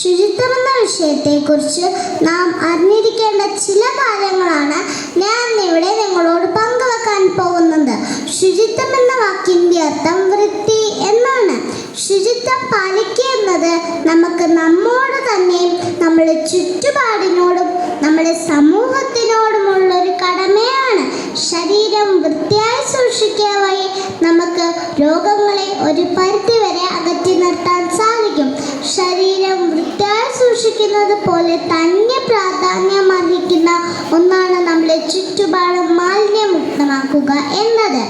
ശുചിത്വം എന്ന വിഷയത്തെക്കുറിച്ച് നാം അറിഞ്ഞിരിക്കേണ്ട ചില കാര്യങ്ങളാണ് ഞാൻ ഇവിടെ നിങ്ങളോട് പങ്കുവെക്കാൻ പോകുന്നത്. ശുചിത്വം എന്ന വാക്കിൻ്റെ അർത്ഥം വൃത്തി എന്നാണ്. ശുചിത്വം പാലിക്കുക എന്നത് നമുക്ക് നമ്മോട് തന്നെയും നമ്മുടെ ചുറ്റുപാടിനോടും നമ്മുടെ സമൂഹത്തിനോടുമുള്ളൊരു കടമയാണ്. ശരീരം വൃത്തിയായി സൂക്ഷിക്കുക വഴി നമുക്ക് രോഗങ്ങളെ ഒരു പരിധിവരെ അകറ്റി നിർത്താൻ സാധിക്കും. ശരീരം വൃത്തിയായി സൂക്ഷിക്കുന്നത് പോലെ തന്നെ പ്രാധാന്യമർഹിക്കുന്ന ഒന്നാണ് നമ്മുടെ ചുറ്റുപാടും മാലിന്യമുക്തമാക്കുക എന്നത്.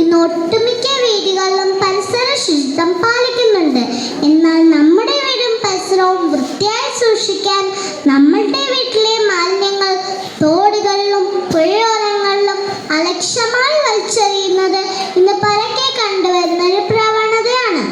ഇന്ന് ഒട്ടുമിക്ക വീടുകളിലും പരിസര ശുചിത്വം പാലിക്കുന്നുണ്ട്. എന്നാൽ നമ്മുടെ വീടും പരിസരവും വൃത്തിയായി സൂക്ഷിക്കാൻ നമ്മളുടെ വീട്ടിലെ മാലിന്യങ്ങൾ തോടുകളിലും പുഴയോരങ്ങളിലും അലക്ഷ്യമായി വലിച്ചെറിയുന്നത് ഇന്ന് പരക്കെ കണ്ടുവരുന്ന ഒരു പ്രവണതയാണ്.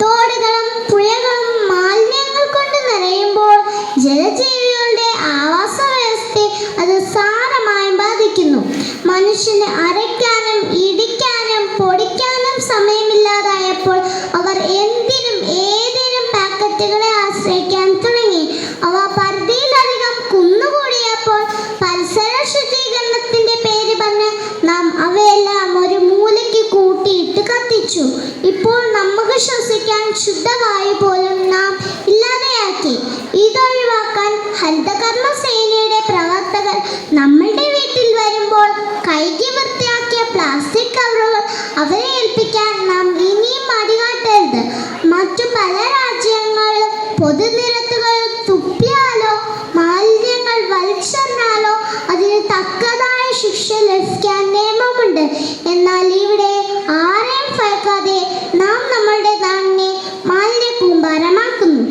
തോടുകളും പുഴകളും മാലിന്യങ്ങൾ കൊണ്ട് നിറയുമ്പോൾ ജലജീവികളുടെ ആവാസ വ്യവസ്ഥയെ അത് സാരമായി ബാധിക്കുന്നു. മനുഷ്യന് അരയ്ക്കാനും ഇടിക്കാനും പൊടിക്കാനും സമയമില്ലാതായപ്പോൾ അവർ എന്തിനും ഏതിനും പാക്കറ്റുകളെ ആശ്രയിക്കാൻ തുടങ്ങി. അവ പരിധിയിലധികം കുന്നുകൂടിയപ്പോൾ പരിസര ശുചീകരണത്തിന്റെ പേര് പറഞ്ഞ് നാം അവയെല്ലാം ഒരു മൂലയ്ക്ക് കൂട്ടിയിട്ട് കത്തിച്ചു. ഇപ്പോൾ നമുക്ക് ശ്വസിക്കാൻ ശുദ്ധവായു പോലും നാം ഇല്ലാതെയാക്കി. ഇതൊഴിവാക്കാൻ ഹരിതകർമ്മ സേനയുടെ പ്രവർത്തകർ നമ്മളുടെ വീട്ടിൽ വരുമ്പോൾ കഴുകി വൃത്തിയാക്കിയ പ്ലാസ്റ്റിക് കവറുകൾ അവരെ ഏൽപ്പിക്കാൻ നാം ഇനിയും മടികാട്ടരുത്. മറ്റു പല രാജ്യങ്ങളിലും പൊതുനിരത്തുകളിൽ തുപ്പിയാലോ മാലിന്യങ്ങൾ വലിച്ചെറിഞ്ഞാലോ അതിന് തക്കതായ ശിക്ഷ ലഭിക്കാൻ നിയമമുണ്ട്. എന്നാൽ ഇവിടെ ആരെയും ഭയക്കാതെ നാം നമ്മളുടെ നാടിനെ മാലിന്യ കൂമ്പാരമാക്കുന്നു.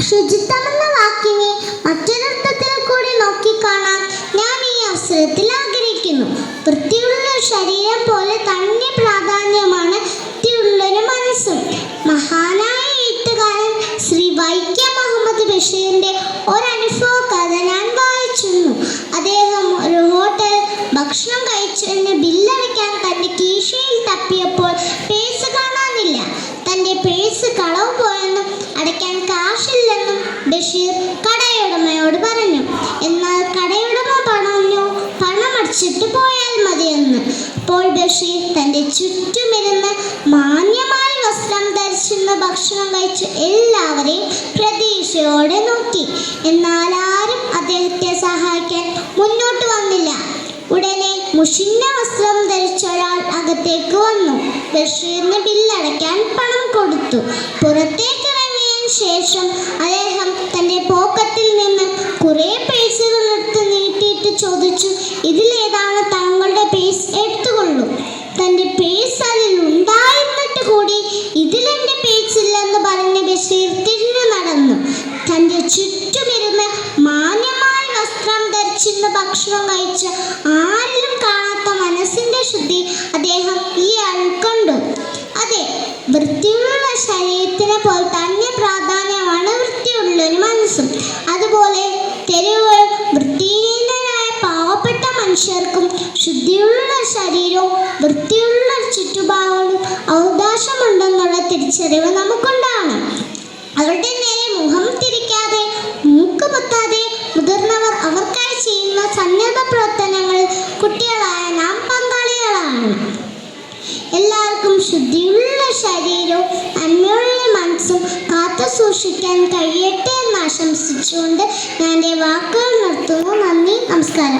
ശുചിത്വം എന്ന വാക്കിനെ മറ്റൊരർത്ഥത്തിൽ കൂടി നോക്കിക്കാണാൻ ഞാൻ ഈ അവസരത്തിൽ ആഗ്രഹിക്കുന്നു. വൃത്തിയുള്ള ശരീരം പോലെ തന്നെ പ്രാധാന്യമാണ് വൃത്തിയുള്ളൊരു മനസ്സും. മഹാനായ എഴുത്തുകാരൻ ശ്രീ വൈക്കം മുഹമ്മദ് ബഷീറിന്റെ ഒരനുഭവ കഥ ഞാൻ വായിച്ചിരുന്നു. അദ്ദേഹം ഒരു ഹോട്ടൽ ഭക്ഷണം കഴിച്ചതിന് ബില്ലടയ്ക്കാൻ തന്റെ കീശയിൽ തപ്പിയപ്പോൾ പേഴ്സ് കാണാനില്ല. തന്റെ പേഴ്സ് കളവ് പോയെന്നും അടയ്ക്കാൻ കാശില്ലെന്നും ബഷീർ കടയുടമയോട് പറഞ്ഞു. എന്നാൽ കടയുടമ പറഞ്ഞു പണം അടിച്ചിട്ട് പോയാൽ മതിയെന്ന്. അപ്പോൾ ബഷീർ തന്റെ ചുറ്റുമിരുന്ന് മാന്യമായി വസ്ത്രം ധരിച്ചിരുന്ന ഭക്ഷണം കഴിച്ച് എല്ലാവരെയും പ്രതീക്ഷയോടെ നോക്കി. എന്നാൽ ആരും അദ്ദേഹത്തെ സഹായിക്കാൻ മുന്നോട്ട് വന്നില്ല. ഉടനെ മുഷിഞ്ഞ വസ്ത്രം ധരിച്ച ഒരാൾ അകത്തേക്ക് വന്നു. ബഷീറിന് ബില്ലടയ്ക്കാൻ പണം കൊടുത്തു. പുറത്തേക്ക് ഇറങ്ങിയതിന് ശേഷം അദ്ദേഹം തന്റെ പോക്കറ്റിൽ നിന്ന് കുറെ പേഴ്സുകൾ എടുത്ത് നീട്ടിയിട്ട് ചോദിച്ചു, ഇതിലേതാണ് താങ്കളുടെ പേഴ്സ്? എടുത്തുകൊള്ളൂ. തന്റെ പേഴ്സ് അതിൽ ഉണ്ടായിരുന്നിട്ട് കൂടി ഇതിലെന്റെ പേഴ്സ് ഇല്ലെന്ന് പറഞ്ഞ് ബഷീർ തിരിഞ്ഞു നടന്നു. തന്റെ ചുറ്റുമിരുന്ന് മാന്യമായി വസ്ത്രം ധരിച്ചിരുന്ന ഭക്ഷണം കഴിച്ച് ആരിലും കാണാത്ത മനസ്സിന്റെ ശുദ്ധി അദ്ദേഹം ഈ ആൾ കണ്ടു. അതെ, വൃത്തിയുള്ള ശരീരത്തിനെ പോലെ തന്നെ പ്രാധാന്യമാണ് വൃത്തിയുള്ളൊരു മനസ്സും. അതുപോലെ തെരുവുകൾ വൃത്തിഹീനരായ പാവപ്പെട്ട മനുഷ്യർക്കും ശുദ്ധിയുള്ള ശരീരവും വൃത്തിയുള്ള ചുറ്റുപാടും അവകാശമുണ്ടെന്നുള്ള തിരിച്ചറിവ് നമുക്കുണ്ടാകണം. അവരുടെ നേരെ മുഖം തിരിക്കാതെ മൂക്ക് പൊത്താതെ മുതിർന്നവർ അവർക്കായി ചെയ്യുന്ന സന്നദ്ധ പ്രവർത്തനങ്ങളിൽ കുട്ടികളായ നാം പങ്കാളികളാണ്. എല്ലാവർക്കും ശുദ്ധിയുള്ള ശരീരവും നന്മയുള്ള മനസ്സും കാത്തു സൂക്ഷിക്കാൻ കഴിയട്ടെ എന്ന് ആശംസിച്ചുകൊണ്ട് ഞാൻ എൻ്റെ വാക്കുകൾ നിർത്തുന്നു. നന്ദി, നമസ്കാരം.